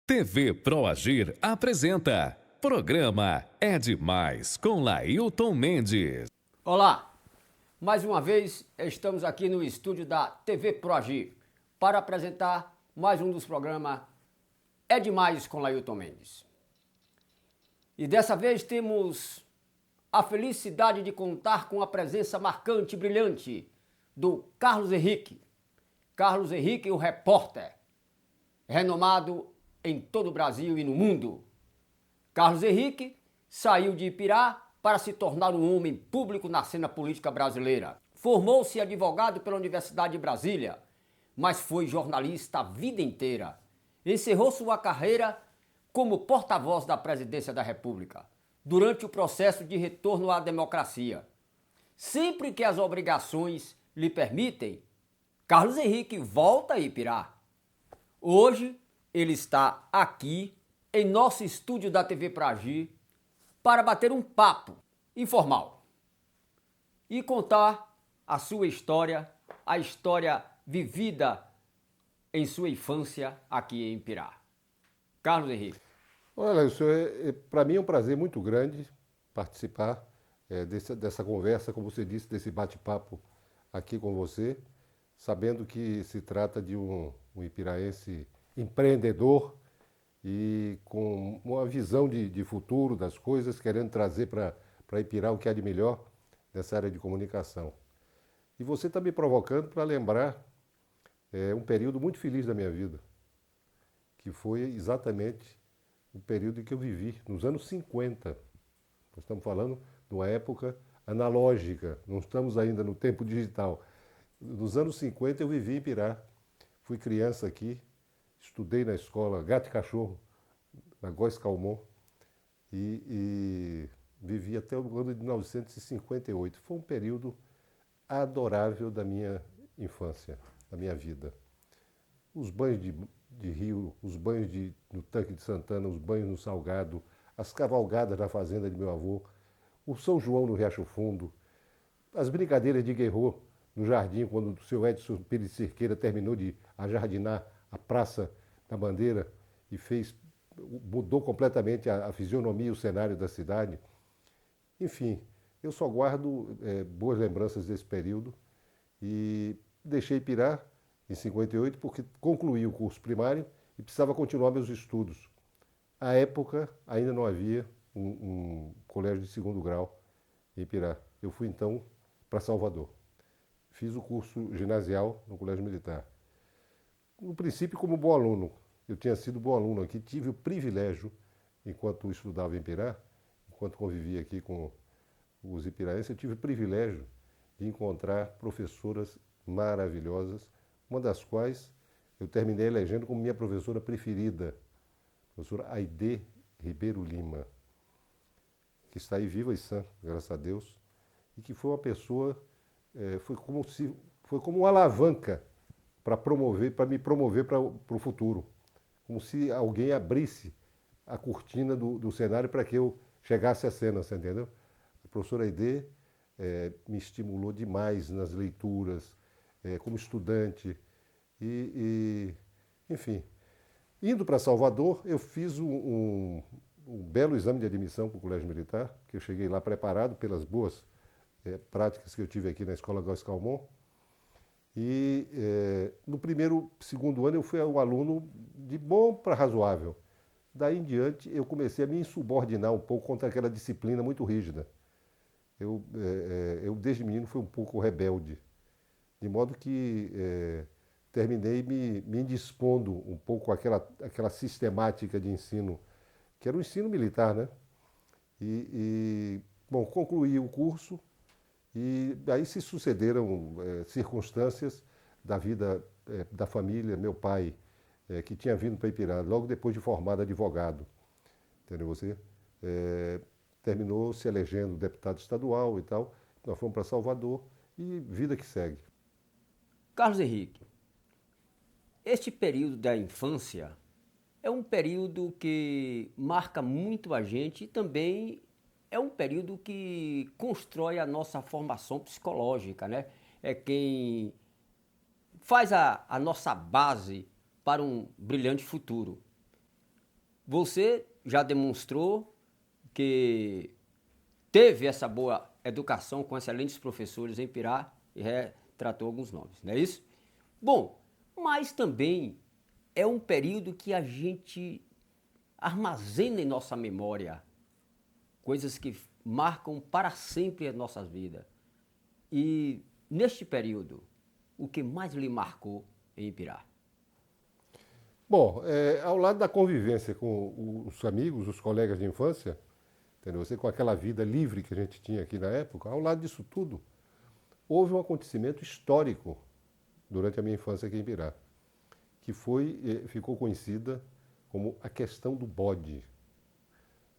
TV Proagir apresenta Programa É Demais com Lailton Mendes. Olá, mais uma vez estamos aqui no estúdio da TV Proagir para apresentar mais um dos programas É Demais com Lailton Mendes. E dessa vez temos a felicidade de contar com a presença marcante e brilhante do Carlos Henrique. Carlos Henrique, o repórter, renomado em todo o Brasil e no mundo. Carlos Henrique saiu de Ipirá para se tornar um homem público na cena política brasileira. Formou-se advogado pela Universidade de Brasília, mas foi jornalista a vida inteira. Encerrou sua carreira como porta-voz da Presidência da República, durante o processo de retorno à democracia. Sempre que as obrigações lhe permitem, Carlos Henrique volta a Ipirá. Hoje, ele está aqui em nosso estúdio da TV Proagir para bater um papo informal e contar a sua história, a história vivida em sua infância aqui em Ipirá. Carlos Henrique. Olha, isso para mim é um prazer muito grande participar dessa conversa, como você disse, desse bate-papo aqui com você, sabendo que se trata de um ipiraense empreendedor e com uma visão de futuro das coisas, querendo trazer para Ipirá o que há de melhor nessa área de comunicação. E você está me provocando para lembrar um período muito feliz da minha vida, que foi exatamente o período em que eu vivi, nos anos 50. Nós estamos falando de uma época analógica, não estamos ainda no tempo digital. Nos anos 50 eu vivi em Ipirá, fui criança aqui, estudei na escola Gato e Cachorro, na Góes Calmon, e vivi até o ano de 1958. Foi um período adorável da minha infância, da minha vida. Os banhos de rio, os banhos no Tanque de Santana, os banhos no Salgado, as cavalgadas na fazenda de meu avô, o São João no Riacho Fundo, as brincadeiras de guerreiro no jardim, quando o seu Edson Pires Cerqueira terminou de ajardinar a Praça da Bandeira e mudou completamente a fisionomia e o cenário da cidade. Enfim, eu só guardo boas lembranças desse período e deixei Ipirá em 58 porque concluí o curso primário e precisava continuar meus estudos. À época, ainda não havia um colégio de segundo grau em Ipirá. Eu fui então para Salvador. Fiz o curso ginasial no Colégio Militar. No princípio, como bom aluno. Eu tinha sido bom aluno aqui, tive o privilégio, enquanto estudava em Ipirá, enquanto convivia aqui com os ipiraenses, eu tive o privilégio de encontrar professoras maravilhosas, uma das quais eu terminei elegendo como minha professora preferida, a professora Aide Ribeiro Lima, que está aí viva e sã, graças a Deus, e que foi uma pessoa, foi como uma alavanca para me promover para o futuro, como se alguém abrisse a cortina do cenário para que eu chegasse à cena, você entendeu? A professora Aide me estimulou demais nas leituras, como estudante, enfim. Indo para Salvador, eu fiz um belo exame de admissão para o Colégio Militar, que eu cheguei lá preparado pelas boas práticas que eu tive aqui na Escola Góes Calmon. E no segundo ano eu fui um aluno de bom para razoável. Daí em diante eu comecei a me insubordinar um pouco contra aquela disciplina muito rígida. Eu desde menino fui um pouco rebelde, de modo que terminei me indispondo um pouco com aquela sistemática de ensino, que era o ensino militar, né? Bom, concluí o curso e aí se sucederam circunstâncias da vida da família. Meu pai, que tinha vindo para Ipirá logo depois de formado advogado, entendeu você? Terminou se elegendo deputado estadual e tal. Nós fomos para Salvador e vida que segue. Carlos Henrique, este período da infância é um período que marca muito a gente e também é um período que constrói a nossa formação psicológica, né? É quem faz a nossa base para um brilhante futuro. você já demonstrou que teve essa boa educação com excelentes professores em Pirá e retratou alguns nomes, não é isso? Bom, mas também é um período que a gente armazena em nossa memória coisas que marcam para sempre a nossa vida. E neste período, o que mais lhe marcou em Ipirá? Bom, ao lado da convivência com os amigos, os colegas de infância, entendeu? Você com aquela vida livre que a gente tinha aqui na época, ao lado disso tudo, houve um acontecimento histórico durante a minha infância aqui em Ipirá, que ficou conhecida como a questão do bode.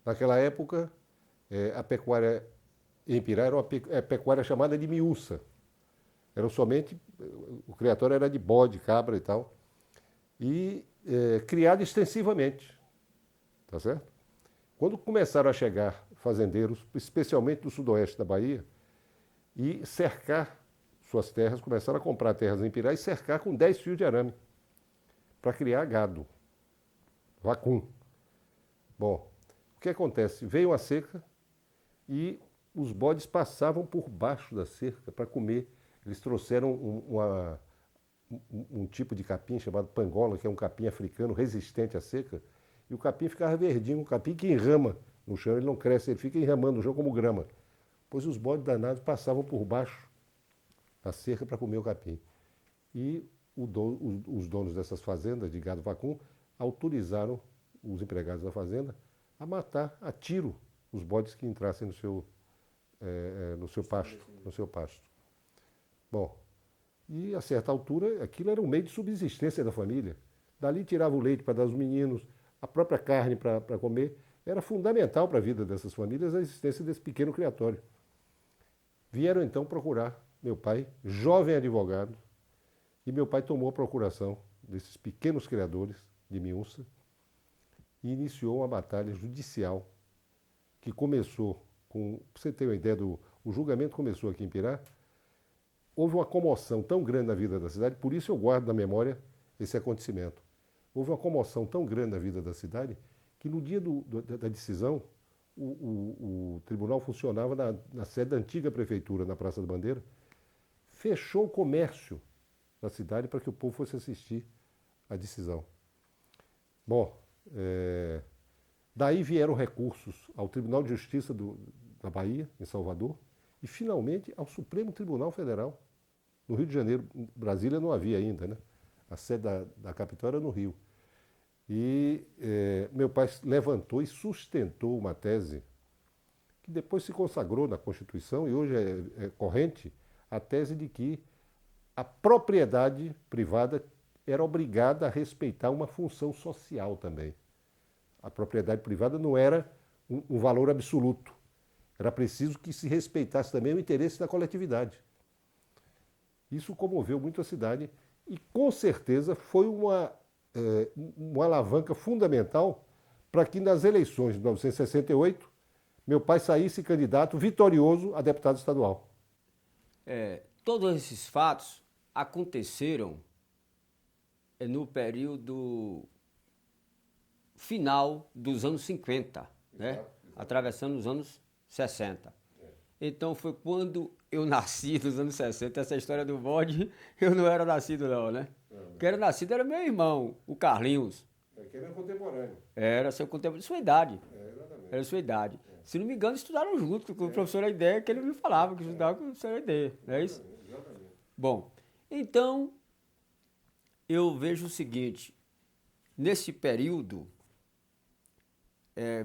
Naquela época, a pecuária em Ipirá era uma pecuária chamada de miúça. O criatório era de bode, cabra e tal, e criado extensivamente, tá certo? Quando começaram a chegar fazendeiros, especialmente do sudoeste da Bahia, e cercar suas terras, começaram a comprar terras em Ipirá e cercar com 10 fios de arame para criar gado, vacum. Bom, o que acontece? Veio a seca e os bodes passavam por baixo da cerca para comer. Eles trouxeram um tipo de capim chamado pangola, que é um capim africano resistente à seca, e o capim ficava verdinho, um capim que enrama no chão, ele não cresce, ele fica enramando no chão como grama. Pois os bodes danados passavam por baixo da cerca para comer o capim. E os donos dessas fazendas de gado vacum autorizaram os empregados da fazenda a matar a tiro os bodes que entrassem no seu pasto. Bom, e a certa altura aquilo era um meio de subsistência da família. Dali tirava o leite para dar aos meninos, a própria carne para comer. Era fundamental para a vida dessas famílias a existência desse pequeno criatório. Vieram então procurar meu pai, jovem advogado, e meu pai tomou a procuração desses pequenos criadores de miúça e iniciou uma batalha judicial que começou com, para você ter uma ideia, o julgamento começou aqui em Pirá. Houve uma comoção tão grande na vida da cidade, por isso eu guardo na memória esse acontecimento. Houve uma comoção tão grande na vida da cidade que no dia da decisão, o tribunal funcionava na sede da antiga prefeitura, na Praça da Bandeira, fechou o comércio da cidade para que o povo fosse assistir à decisão. Bom, daí vieram recursos ao Tribunal de Justiça da Bahia, em Salvador, e finalmente ao Supremo Tribunal Federal. No Rio de Janeiro, Brasília não havia ainda, né? A sede da capital era no Rio. E meu pai levantou e sustentou uma tese que depois se consagrou na Constituição e hoje é corrente, a tese de que a propriedade privada era obrigada a respeitar uma função social também. A propriedade privada não era um valor absoluto. Era preciso que se respeitasse também o interesse da coletividade. Isso comoveu muito a cidade e, com certeza, foi uma alavanca fundamental para que, nas eleições de 1968, meu pai saísse candidato vitorioso a deputado estadual. Todos esses fatos aconteceram no período final dos anos 50, né? Atravessando os anos 60. Então foi quando eu nasci, nos anos 60, essa história do bode, eu não era nascido não, né? Quem era nascido era meu irmão, o Carlinhos. Que era contemporâneo. Era seu contemporâneo, sua idade. Exatamente. Era sua idade. Se não me engano, estudaram junto com o professor Aidé, que ele me falava que estudava com o professor Aidé, não é isso? Exatamente. Bom, então eu vejo o seguinte, nesse período,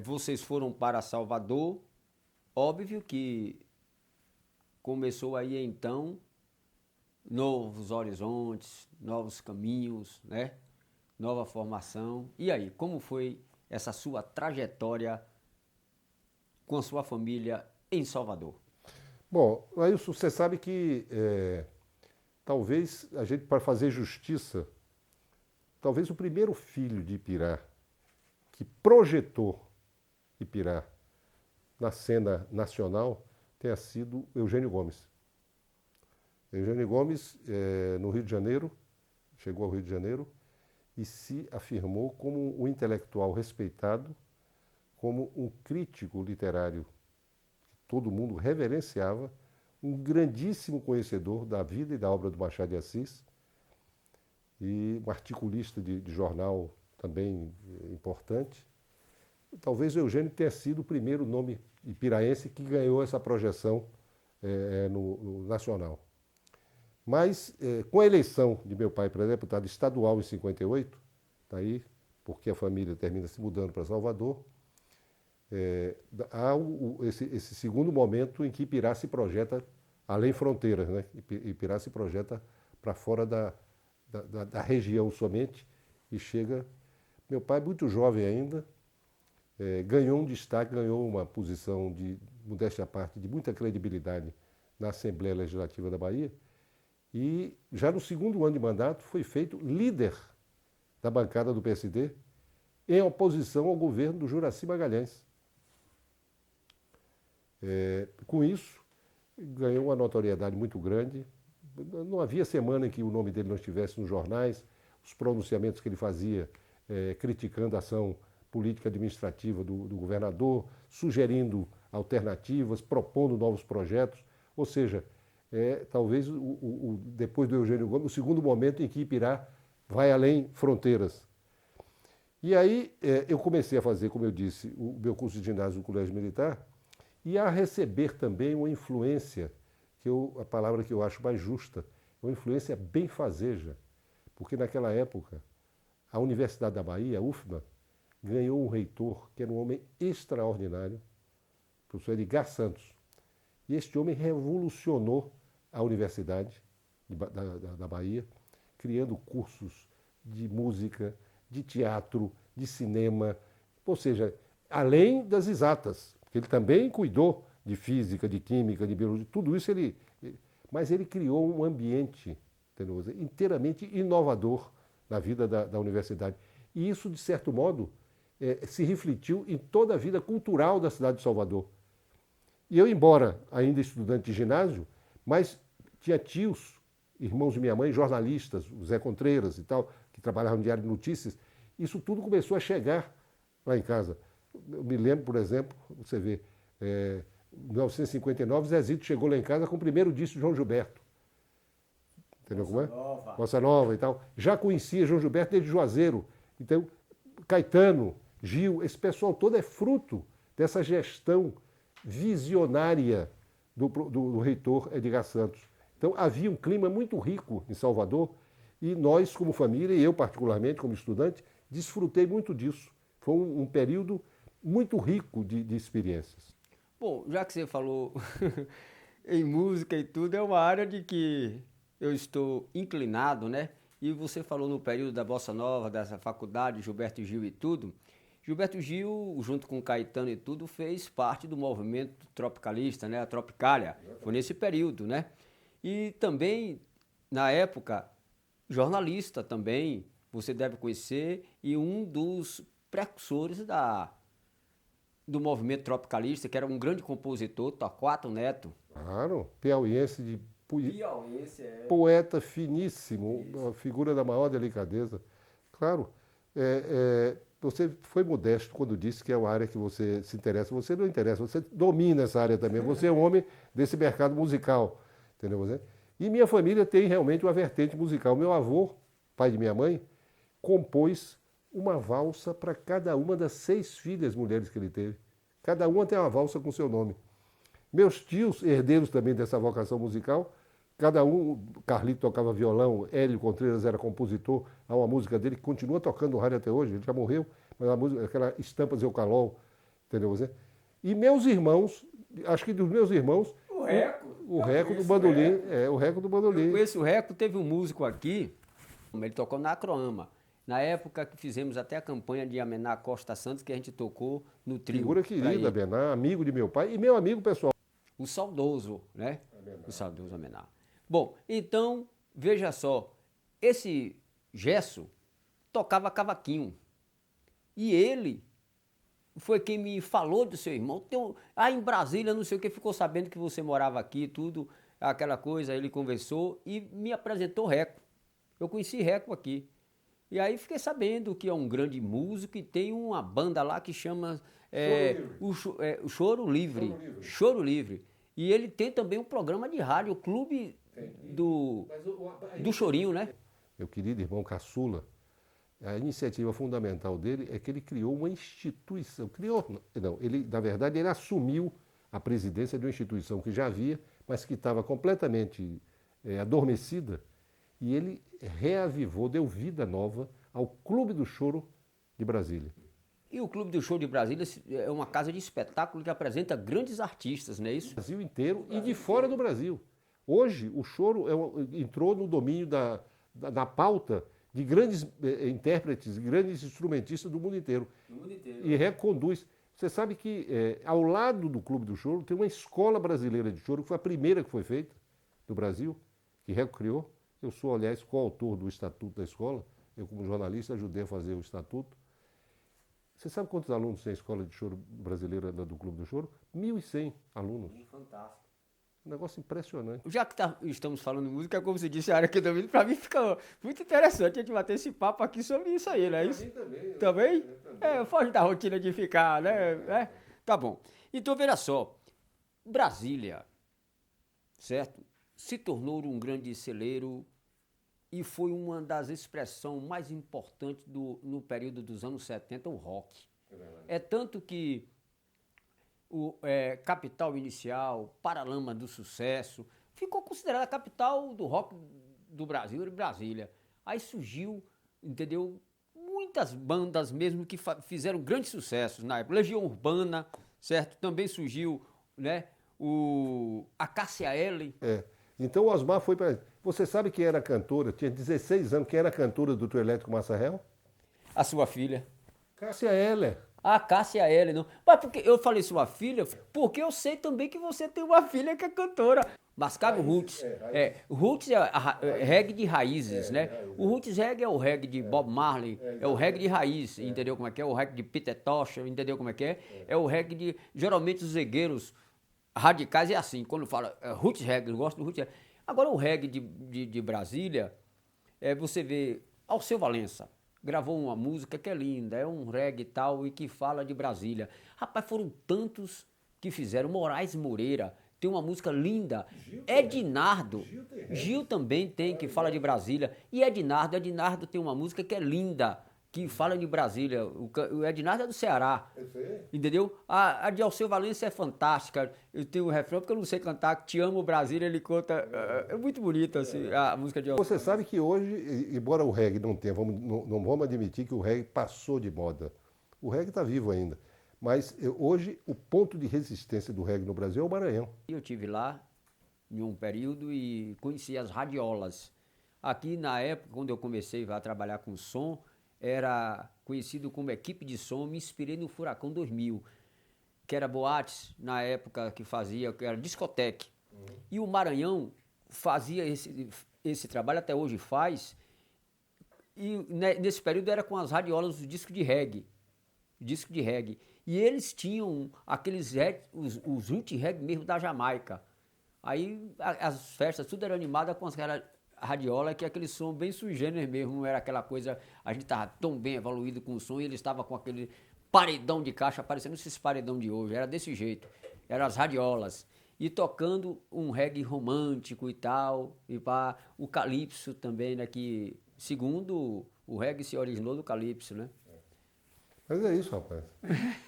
vocês foram para Salvador, óbvio que começou aí então novos horizontes, novos caminhos, né? Nova formação. E aí, como foi essa sua trajetória com a sua família em Salvador? Bom, Ailson, você sabe que talvez a gente, para fazer justiça, talvez o primeiro filho de Ipirá que projetou Ipirá na cena nacional tenha sido Eugênio Gomes. Eugênio Gomes, no Rio de Janeiro, chegou ao Rio de Janeiro e se afirmou como um intelectual respeitado, como um crítico literário que todo mundo reverenciava, um grandíssimo conhecedor da vida e da obra do Machado de Assis e um articulista de jornal também importante. Talvez o Eugênio tenha sido o primeiro nome ipiraense que ganhou essa projeção no nacional. Mas, com a eleição de meu pai para deputado estadual em 58, tá aí, porque a família termina se mudando para Salvador, há esse segundo momento em que Ipirá se projeta além fronteiras, né? Ipirá se projeta para fora da região somente e chega... Meu pai, muito jovem ainda, ganhou um destaque, ganhou uma posição de, modéstia à parte, de muita credibilidade na Assembleia Legislativa da Bahia, e já no segundo ano de mandato foi feito líder da bancada do PSD em oposição ao governo do Juracy Magalhães. Com isso, ganhou uma notoriedade muito grande. Não havia semana em que o nome dele não estivesse nos jornais, os pronunciamentos que ele fazia criticando a ação política administrativa do governador, sugerindo alternativas, propondo novos projetos. Ou seja, talvez depois do Eugênio Gomes, o segundo momento em que Ipirá vai além fronteiras. E aí eu comecei a fazer, como eu disse, o meu curso de ginásio no Colégio Militar e a receber também uma influência, a palavra que eu acho mais justa, uma influência benfazeja, porque naquela época a Universidade da Bahia, a UFBA, ganhou um reitor que era um homem extraordinário, o professor Edgar Santos. E este homem revolucionou a Universidade da Bahia, criando cursos de música, de teatro, de cinema, ou seja, além das exatas, porque ele também cuidou de física, de química, de biologia, tudo isso mas ele criou um ambiente, entendeu? Inteiramente inovador na vida da universidade. E isso, de certo modo, se refletiu em toda a vida cultural da cidade de Salvador. E eu, embora ainda estudante de ginásio, mas tinha tios, irmãos de minha mãe, jornalistas, o Zé Contreiras e tal, que trabalhavam no Diário de Notícias. Isso tudo começou a chegar lá em casa. Eu me lembro, por exemplo, você vê, em 1959, Zezito chegou lá em casa com o primeiro disco de João Gilberto. Entendeu como é? Bossa Nova e tal. Já conhecia João Gilberto desde Juazeiro. Então, Caetano, Gil, esse pessoal todo é fruto dessa gestão visionária do reitor Edgar Santos. Então, havia um clima muito rico em Salvador e nós, como família, e eu particularmente, como estudante, desfrutei muito disso. Foi um período muito rico de experiências. Bom, já que você falou em música e tudo, é uma área de que eu estou inclinado, né? E você falou no período da Bossa Nova, dessa faculdade, Gilberto Gil e tudo. Gilberto Gil, junto com Caetano e tudo, fez parte do movimento tropicalista, né? A Tropicália. Foi nesse período, né? E também, na época, jornalista também, você deve conhecer, e um dos precursores do movimento tropicalista, que era um grande compositor, Torquato Neto. Claro, piauiense poeta finíssimo, uma figura da maior delicadeza. Claro, você foi modesto quando disse que é uma área que você se interessa. Você não interessa, você domina essa área também. Você é um homem desse mercado musical, entendeu você? E minha família tem realmente uma vertente musical. Meu avô, pai de minha mãe, compôs uma valsa para cada uma das 6 filhas mulheres que ele teve. Cada uma tem uma valsa com seu nome. Meus tios, herdeiros também dessa vocação musical, cada um, Carlito tocava violão, Hélio Contreiras era compositor, há uma música dele que continua tocando no rádio até hoje, ele já morreu, mas a música, aquela Estampas Eucalol, entendeu você? E meus irmãos, acho que dos meus irmãos, o Reco do bandolim, o Reco do bandolim. Eu conheço o Reco, teve um músico aqui, ele tocou na Acroama. Na época que fizemos até a campanha de Amená Costa Santos, que a gente tocou no trio. Figura querida, Amená, amigo de meu pai e meu amigo pessoal. O saudoso, né? Amená. O saudoso Amená. Bom, então, veja só, esse Gesso tocava cavaquinho. E ele foi quem me falou do seu irmão. Em Brasília, não sei o que, ficou sabendo que você morava aqui, tudo, aquela coisa, ele conversou e me apresentou Reco. Eu conheci Reco aqui. E aí fiquei sabendo que é um grande músico e tem uma banda lá que chama o Choro Livre. Choro Livre. Choro Livre. E ele tem também um programa de rádio, o Clube do Chorinho, né? Meu querido irmão caçula, a iniciativa fundamental dele é que ele criou uma instituição. Ele, na verdade, ele assumiu a presidência de uma instituição que já havia, mas que estava completamente adormecida, e ele reavivou, deu vida nova ao Clube do Choro de Brasília. E o Clube do Choro de Brasília é uma casa de espetáculo que apresenta grandes artistas, não é isso? Brasil inteiro e de fora do Brasil. Hoje, o choro entrou no domínio da pauta de grandes intérpretes, grandes instrumentistas do mundo inteiro. E reconduz. Você sabe que ao lado do Clube do Choro tem uma escola brasileira de choro, que foi a primeira que foi feita no Brasil, que recriou. Eu sou, aliás, coautor do estatuto da escola. Eu, como jornalista, ajudei a fazer o estatuto. Você sabe quantos alunos tem a escola de choro brasileira do Clube do Choro? 1.100 alunos. Fantástico. Um negócio impressionante. Já que estamos falando de música, como você disse, a área que eu domino, para mim fica muito interessante a gente bater esse papo aqui sobre isso aí, não é isso? Também. Também? Foge da rotina de ficar, né? Tá bom. Então, veja só. Brasília, certo? Se tornou um grande celeiro e foi uma das expressões mais importantes no período dos anos 70, o rock. É tanto que capital inicial, Paralama do Sucesso, ficou considerada a capital do rock do Brasil, Brasília. Aí surgiu, entendeu, muitas bandas mesmo que fizeram grandes sucessos na época. Legião Urbana, certo? Também surgiu, né, a Cássia Eller. Então o Osmar foi para... Você sabe quem era cantora, tinha 16 anos, quem era cantora do Trio Elétrico Massarrel? A sua filha. Cássia Eller. A Cássia Eller, não. Mas porque eu falei sua filha, porque eu sei também que você tem uma filha que é cantora. Mascavo Roots. Roots é reggae de raízes, né? O Roots reggae é o reggae de Bob Marley, é o reggae de raiz, entendeu como é que é? O reggae de Peter Tosh, entendeu como é que é? É o reggae de... Geralmente os zegueiros radicais é assim, quando fala Roots reggae, eu gosto do Roots reggae. Agora o reggae de Brasília, você vê Alceu Valença. Gravou uma música que é linda, é um reggae e tal, e que fala de Brasília. Rapaz, foram tantos que fizeram. Moraes Moreira tem uma música linda. Ednardo, Gil também tem, que fala de Brasília. E Ednardo tem uma música que é linda, que fala de Brasília. O Ednardo é do Ceará, entendeu? A de Alceu Valença é fantástica. Eu tenho um refrão, porque eu não sei cantar, Te Amo Brasília, ele conta. É muito bonita assim, a música de Alceu. Você sabe que hoje, embora o reggae não tenha, não vamos admitir que o reggae passou de moda. O reggae está vivo ainda. Mas hoje o ponto de resistência do reggae no Brasil é o Maranhão. Eu estive lá em um período e conheci as radiolas. Aqui na época, quando eu comecei a trabalhar com som, era conhecido como equipe de som, me inspirei no Furacão 2000, que era boates, na época que era discoteque. E o Maranhão fazia esse trabalho, até hoje faz, e nesse período era com as radiolas do disco de reggae. E eles tinham aqueles os root reggae mesmo da Jamaica. Aí as festas tudo era animada com aquela radiola, que é aquele som bem sui generis mesmo, não era aquela coisa, a gente estava tão bem evoluído com o som e ele estava com aquele paredão de caixa, parecendo esses paredão de hoje, era desse jeito, eram as radiolas, e tocando um reggae romântico e tal, e pá, o calypso também, né, que segundo o reggae se originou do calypso, né? Mas é isso, rapaz.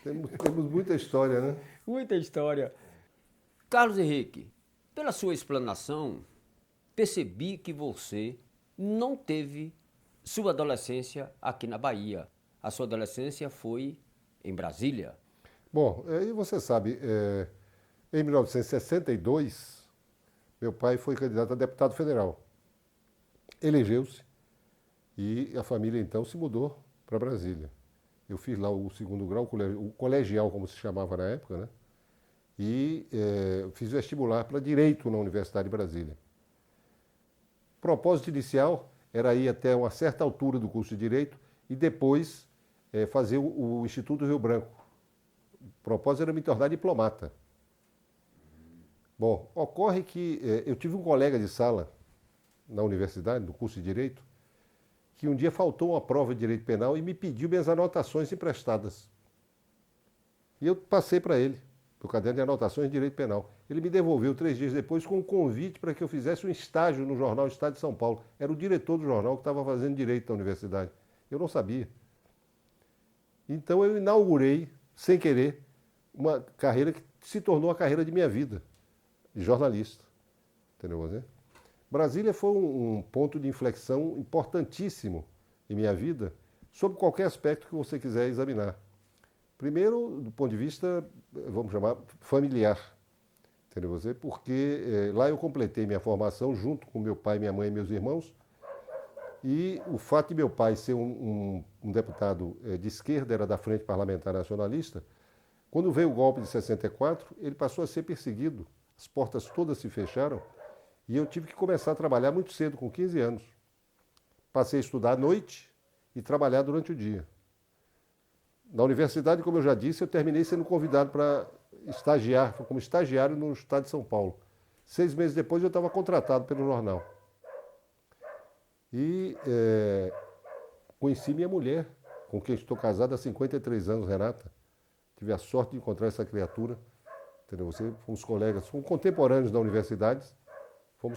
Temos muita história, né? Muita história. Carlos Henrique, pela sua explanação, percebi que você não teve sua adolescência aqui na Bahia. A sua adolescência foi em Brasília. Bom, e você sabe, em 1962, meu pai foi candidato a deputado federal. Elegeu-se e a família então se mudou para Brasília. Eu fiz lá o segundo grau, o colegial, como se chamava na época, né? E fiz vestibular para Direito na Universidade de Brasília. O propósito inicial era ir até uma certa altura do curso de Direito e depois fazer o Instituto Rio Branco. O propósito era me tornar diplomata. Bom, ocorre que eu tive um colega de sala na universidade, no curso de Direito, que um dia faltou uma prova de direito penal e me pediu minhas anotações emprestadas. E eu passei para ele, o caderno de anotações de direito penal. Ele me devolveu 3 dias depois com um convite para que eu fizesse um estágio no jornal Estado de São Paulo. Era o diretor do jornal que estava fazendo direito da universidade. Eu não sabia. Então eu inaugurei, sem querer, uma carreira que se tornou a carreira de minha vida, de jornalista. Entendeu você? Brasília foi um ponto de inflexão importantíssimo em minha vida, sob qualquer aspecto que você quiser examinar. Primeiro, do ponto de vista, vamos chamar, familiar, entendeu você? Porque lá eu completei minha formação junto com meu pai, minha mãe e meus irmãos, e o fato de meu pai ser um deputado de esquerda, era da Frente Parlamentar Nacionalista, quando veio o golpe de 64, ele passou a ser perseguido, as portas todas se fecharam, e eu tive que começar a trabalhar muito cedo, com 15 anos. Passei a estudar à noite e trabalhar durante o dia. Na universidade, como eu já disse, eu terminei sendo convidado para estagiar, como estagiário no Estado de São Paulo. 6 meses depois eu estava contratado pelo jornal. E conheci minha mulher, com quem estou casado há 53 anos, Renata. Tive a sorte de encontrar essa criatura. Entendeu? Fomos colegas, fomos contemporâneos da universidade. Foi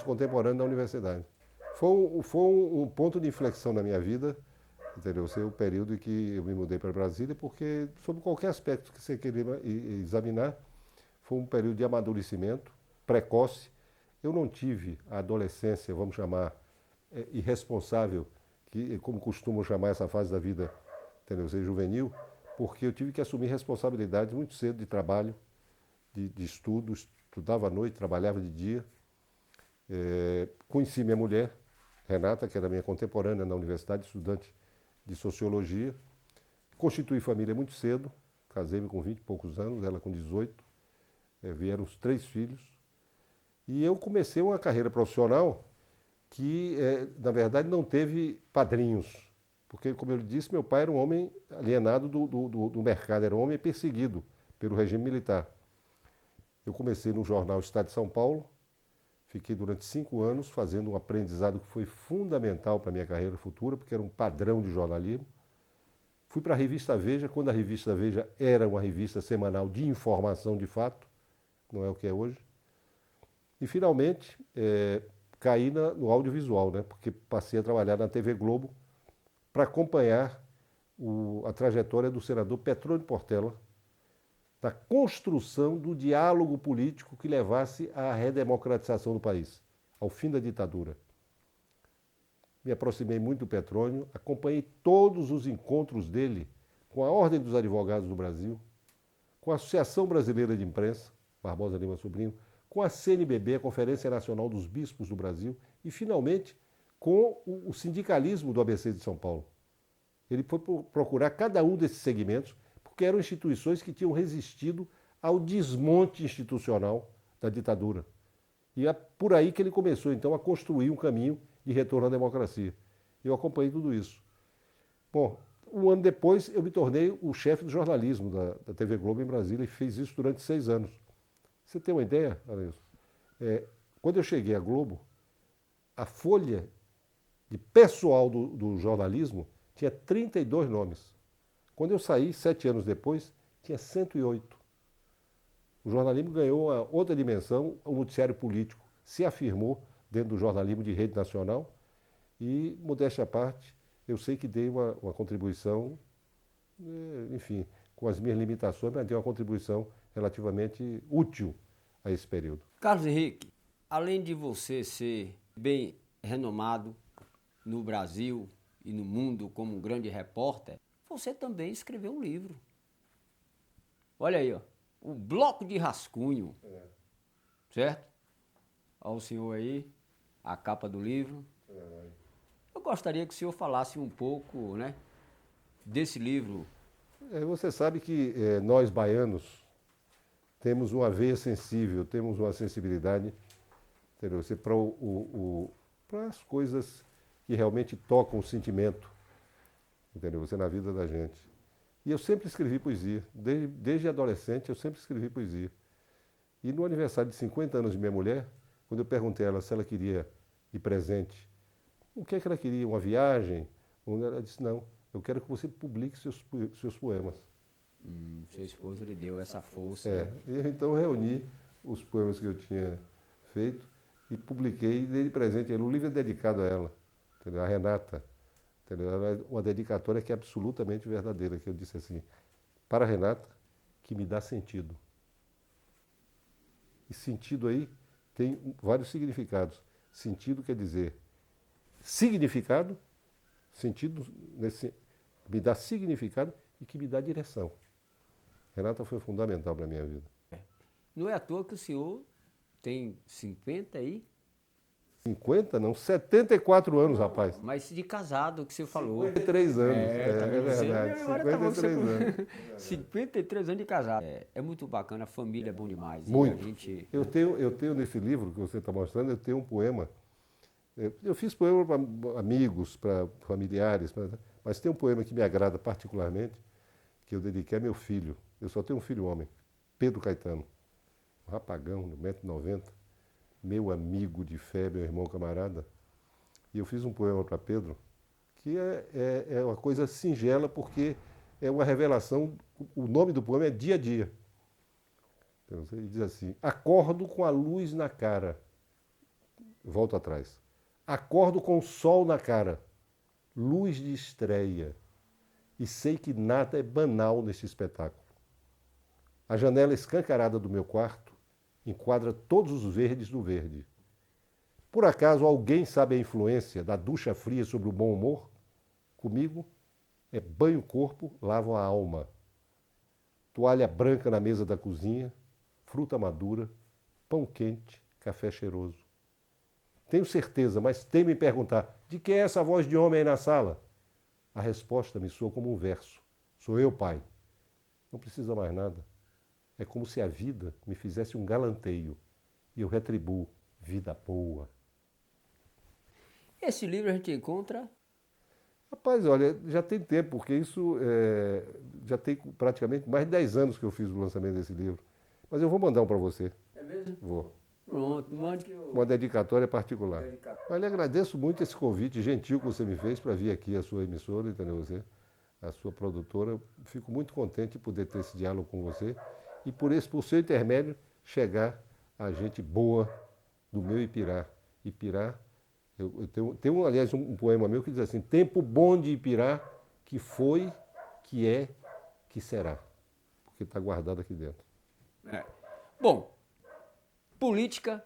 um ponto de inflexão na minha vida, entendeu? O período em que eu me mudei para Brasília, porque, sob qualquer aspecto que você queira examinar, foi um período de amadurecimento precoce. Eu não tive a adolescência, vamos chamar, irresponsável, como costumam chamar essa fase da vida, entendeu? Juvenil, porque eu tive que assumir responsabilidades muito cedo de trabalho, de estudo, estudava à noite, trabalhava de dia. Conheci minha mulher, Renata, que era minha contemporânea na universidade, estudante de sociologia. Constituí família muito cedo, casei-me com 20 e poucos anos, ela com 18. Vieram os 3 filhos. E eu comecei uma carreira profissional que, na verdade, não teve padrinhos. Porque, como eu disse, meu pai era um homem alienado do mercado, era um homem perseguido pelo regime militar. Eu comecei no jornal Estado de São Paulo, fiquei durante 5 anos fazendo um aprendizado que foi fundamental para a minha carreira futura, porque era um padrão de jornalismo. Fui para a revista Veja, quando a revista Veja era uma revista semanal de informação de fato, não é o que é hoje. E, finalmente, caí no audiovisual, né? Porque passei a trabalhar na TV Globo para acompanhar a trajetória do senador Petrônio Portela, da construção do diálogo político que levasse à redemocratização do país, ao fim da ditadura. Me aproximei muito do Petrônio, acompanhei todos os encontros dele com a Ordem dos Advogados do Brasil, com a Associação Brasileira de Imprensa, Barbosa Lima Sobrinho, com a CNBB, a Conferência Nacional dos Bispos do Brasil, e, finalmente, com o sindicalismo do ABC de São Paulo. Ele foi procurar cada um desses segmentos, porque eram instituições que tinham resistido ao desmonte institucional da ditadura. E é por aí que ele começou, então, a construir um caminho de retorno à democracia. Eu acompanhei tudo isso. Bom, um ano depois, eu me tornei o chefe do jornalismo da TV Globo em Brasília e fiz isso durante 6 anos. Você tem uma ideia, Aloysio? Quando eu cheguei à Globo, a folha de pessoal do jornalismo tinha 32 nomes. Quando eu saí, 7 anos depois, tinha 108. O jornalismo ganhou uma outra dimensão, o noticiário político se afirmou dentro do jornalismo de rede nacional e, modéstia à parte, eu sei que dei uma contribuição, enfim, com as minhas limitações, mas dei uma contribuição relativamente útil a esse período. Carlos Henrique, além de você ser bem renomado no Brasil e no mundo como um grande repórter, você também escreveu um livro. Olha aí, ó, o Bloco de Rascunho, certo? Olha o senhor aí, a capa do livro. Eu gostaria que o senhor falasse um pouco, né, desse livro. Você sabe que nós, baianos, temos uma veia sensível, temos uma sensibilidade, entendeu? Para as coisas que realmente tocam o sentimento, entendeu? Na vida da gente. E eu sempre escrevi poesia. Desde adolescente, eu sempre escrevi poesia. E no aniversário de 50 anos de minha mulher, quando eu perguntei a ela se ela queria de presente, o que é que ela queria? Uma viagem? onde ela disse, não, eu quero que você publique seus poemas. Seu esposo lhe deu essa força. E eu, então reuni os poemas que eu tinha feito e publiquei e dei de presente. O livro é dedicado a ela, entendeu? A Renata. Entendeu? Ela é uma dedicatória que é absolutamente verdadeira, que eu disse assim, para a Renata, que me dá sentido. E sentido aí tem vários significados. Sentido quer dizer significado, sentido me dá significado e que me dá direção. Renata foi fundamental para a minha vida. Não é à toa que o senhor tem 50 aí? 50 não, 74 anos, rapaz. Mas de casado, que você falou. 53 anos, tá vendo? verdade, Agora tá bom, 53 anos. 53 anos de casado. É muito bacana, a família é bom demais. Muito. A gente... Eu tenho nesse livro que você está mostrando, eu tenho um poema. Eu fiz poema para amigos, para familiares, mas tem um poema que me agrada particularmente, que eu dediquei a meu filho. Eu só tenho um filho homem, Pedro Caetano, um rapagão de 1,90 m, meu amigo de fé, meu irmão camarada. E eu fiz um poema para Pedro, que é uma coisa singela, porque é uma revelação. O nome do poema é Dia a Dia. Então, ele diz assim: acordo com a luz na cara. Volto atrás. Acordo com o sol na cara, luz de estreia, e sei que nada é banal neste espetáculo. A janela escancarada do meu quarto enquadra todos os verdes do verde. Por acaso alguém sabe a influência da ducha fria sobre o bom humor? Comigo é banho o corpo, lavo a alma. Toalha branca na mesa da cozinha, fruta madura, pão quente, café cheiroso. Tenho certeza, mas temo em perguntar, de que é essa voz de homem aí na sala? A resposta me soa como um verso. Sou eu, pai. Não precisa mais nada. É como se a vida me fizesse um galanteio e eu retribuo vida boa. Esse livro a gente encontra... Rapaz, olha, já tem tempo, porque isso já tem praticamente mais de 10 anos que eu fiz o lançamento desse livro. Mas eu vou mandar um para você. É mesmo? Vou. Pronto, mande que eu... Uma dedicatória particular. Olha, agradeço muito esse convite gentil que você me fez para vir aqui à sua emissora, entendeu você? A sua produtora. Fico muito contente de poder ter esse diálogo com você e por seu intermédio chegar a gente boa do meu Ipirá. Ipirá, eu tenho aliás, um poema meu que diz assim: tempo bom de Ipirá, que foi, que é, que será. Porque está guardado aqui dentro. Bom, política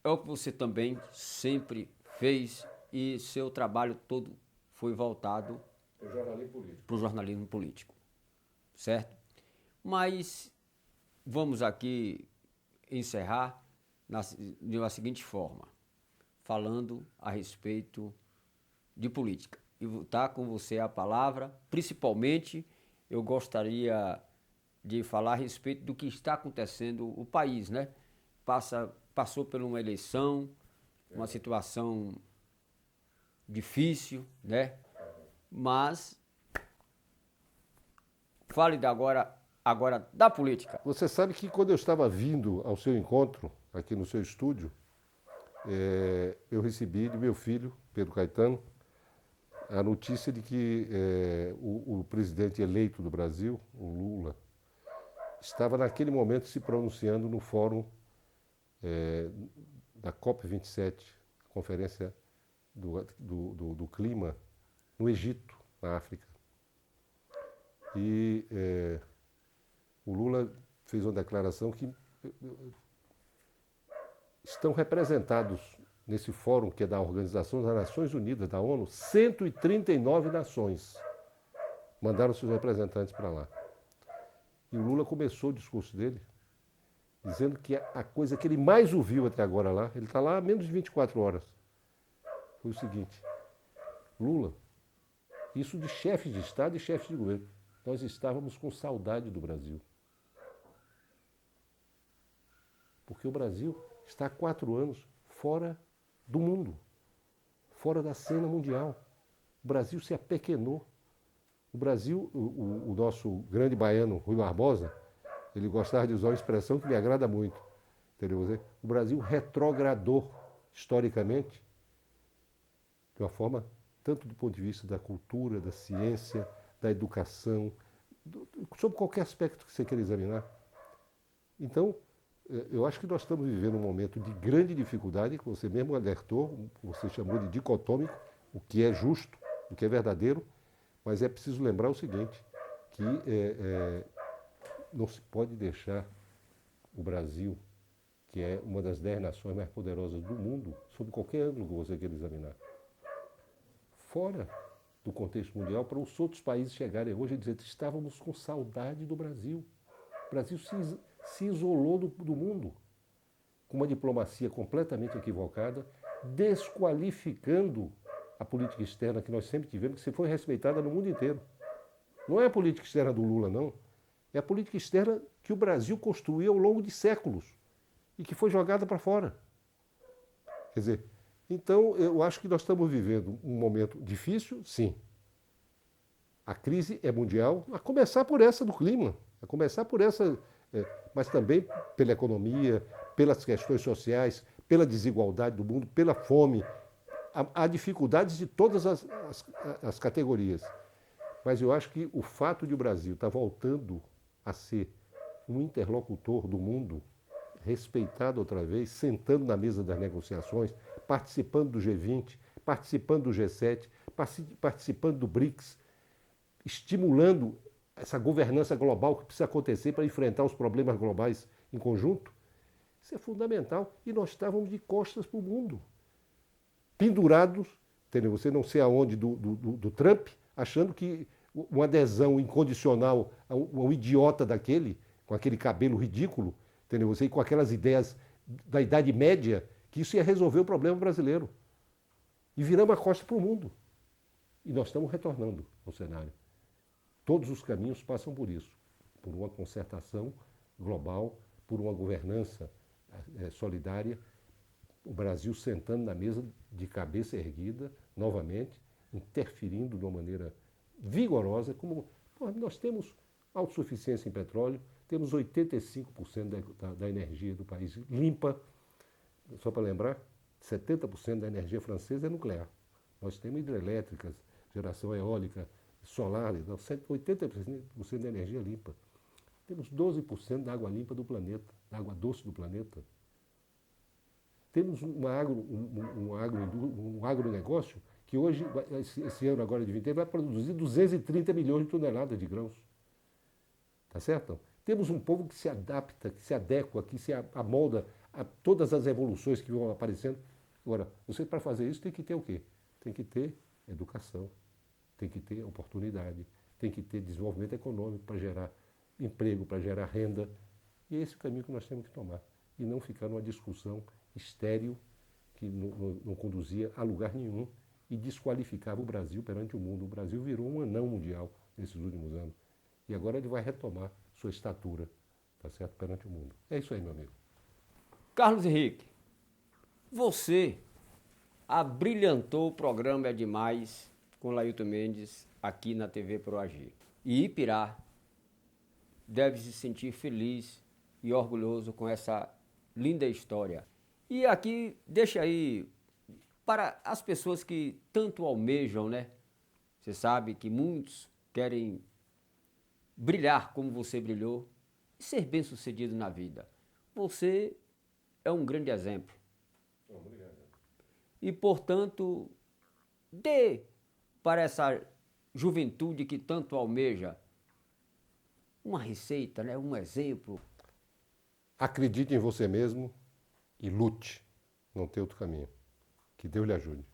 é o que você também sempre fez e seu trabalho todo foi voltado para o jornalismo político, certo? Mas vamos aqui encerrar de uma seguinte forma, falando a respeito de política. E vou estar com você a palavra, principalmente eu gostaria de falar a respeito do que está acontecendo o país, né? Passou por uma eleição, uma situação difícil, né? Mas fale agora da política. Você sabe que quando eu estava vindo ao seu encontro, aqui no seu estúdio, eu recebi de meu filho, Pedro Caetano, a notícia de que o presidente eleito do Brasil, o Lula, estava naquele momento se pronunciando no fórum da COP27, Conferência do Clima, no Egito, na África. E o Lula fez uma declaração que estão representados nesse fórum, que é da Organização das Nações Unidas, da ONU, 139 nações mandaram seus representantes para lá. E o Lula começou o discurso dele dizendo que a coisa que ele mais ouviu até agora lá, ele está lá há menos de 24 horas, foi o seguinte: Lula, isso de chefes de Estado e chefes de governo, nós estávamos com saudade do Brasil. Porque o Brasil está há 4 anos fora do mundo, fora da cena mundial. O Brasil se apequenou. O Brasil, o nosso grande baiano, Rui Barbosa, ele gostava de usar uma expressão que me agrada muito. Entendeu? O Brasil retrogradou historicamente de uma forma tanto do ponto de vista da cultura, da ciência, da educação, sobre qualquer aspecto que você queira examinar. Então, eu acho que nós estamos vivendo um momento de grande dificuldade, que você mesmo alertou, você chamou de dicotômico, o que é justo, o que é verdadeiro, mas é preciso lembrar o seguinte, que não se pode deixar o Brasil, que é uma das 10 nações mais poderosas do mundo, sob qualquer ângulo que você queira examinar, fora do contexto mundial, para os outros países chegarem hoje e dizer que estávamos com saudade do Brasil. O Brasil se isolou do mundo, com uma diplomacia completamente equivocada, desqualificando a política externa que nós sempre tivemos, que se foi respeitada no mundo inteiro. Não é a política externa do Lula, não. É a política externa que o Brasil construiu ao longo de séculos e que foi jogada para fora. Quer dizer, então eu acho que nós estamos vivendo um momento difícil, sim. A crise é mundial, a começar por essa do clima, a começar por essa, mas também pela economia, pelas questões sociais, pela desigualdade do mundo, pela fome. Há dificuldades de todas as categorias. Mas eu acho que o fato de o Brasil estar voltando a ser um interlocutor do mundo, respeitado outra vez, sentando na mesa das negociações, participando do G20, participando do G7, participando do BRICS, estimulando essa governança global que precisa acontecer para enfrentar os problemas globais em conjunto, isso é fundamental. E nós estávamos de costas para o mundo, pendurados, entendeu? Você não sei aonde do Trump, achando que uma adesão incondicional a um idiota daquele, com aquele cabelo ridículo, entendeu? Você com aquelas ideias da Idade Média, que isso ia resolver o problema brasileiro. E viramos a costa para o mundo. E nós estamos retornando ao cenário. Todos os caminhos passam por isso, por uma concertação global, por uma governança solidária, o Brasil sentando na mesa de cabeça erguida, novamente, interferindo de uma maneira vigorosa, como nós temos autossuficiência em petróleo, temos 85% da energia do país limpa, só para lembrar, 70% da energia francesa é nuclear. Nós temos hidrelétricas, geração eólica, solar, 80% da energia limpa. Temos 12% da água limpa do planeta, da água doce do planeta. Temos um agronegócio que hoje, esse ano agora de 20, vai produzir 230 milhões de toneladas de grãos. Tá certo? Temos um povo que se adapta, que se adequa, que se amolda a todas as evoluções que vão aparecendo. Agora, você para fazer isso tem que ter o quê? Tem que ter educação, tem que ter oportunidade, tem que ter desenvolvimento econômico para gerar emprego, para gerar renda. E é esse o caminho que nós temos que tomar. E não ficar numa discussão estéril que não conduzia a lugar nenhum e desqualificava o Brasil perante o mundo. O Brasil virou um anão mundial nesses últimos anos. E agora ele vai retomar sua estatura, tá certo, perante o mundo. É isso aí, meu amigo. Carlos Henrique, você abrilhantou o programa É Demais com Lailton Mendes aqui na TV Proagir. E Ipirá deve se sentir feliz e orgulhoso com essa linda história. E aqui, deixa aí, para as pessoas que tanto almejam, né? Você sabe que muitos querem brilhar como você brilhou e ser bem-sucedido na vida. Você é um grande exemplo. Obrigado. E, portanto, dê para essa juventude que tanto almeja uma receita, né? Um exemplo. Acredite em você mesmo e lute. Não tem outro caminho. Que Deus lhe ajude.